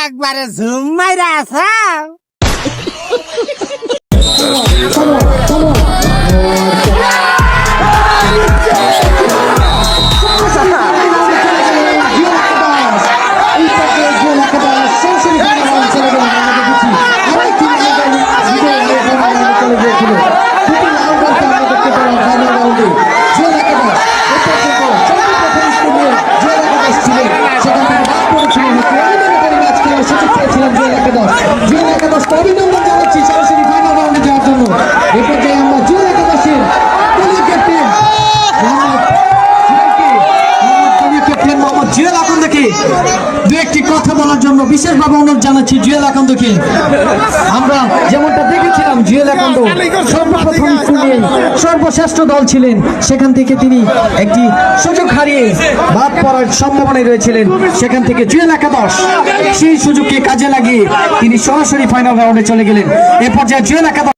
একবারে ঝুম মাইরা আসাও। অভিনন্দন জানাচ্ছি সরাসরি ফাইনাল রাউন্ডে যাওয়ার জন্য। এ পর্যায়ে আমরা জুয়েল একাদশের ক্যাপ্টেন মোহাম্মদ জুয়েল আকন্দকে দু একটি কথা বলার জন্য বিশেষভাবে অনুরোধ জানাচ্ছি। জুয়েল আকন্দকে আমরা যেমনটা দেখেছিলাম, জুয়েল আকন্দ সর্বপ্রথম স্কুলে সর্বশ্রেষ্ঠ দল ছিলেন, সেখান থেকে তিনি একটি সুযোগ হারিয়ে বাদ পড়ার সম্ভাবনায় রয়েছিলেন। সেখান থেকে জুয়েল একাদশ সেই সুযোগকে কাজে লাগিয়ে তিনি সরাসরি ফাইনাল রাউন্ডে চলে গেলেন। এ পর্যায়ে জুয়েল একাদশ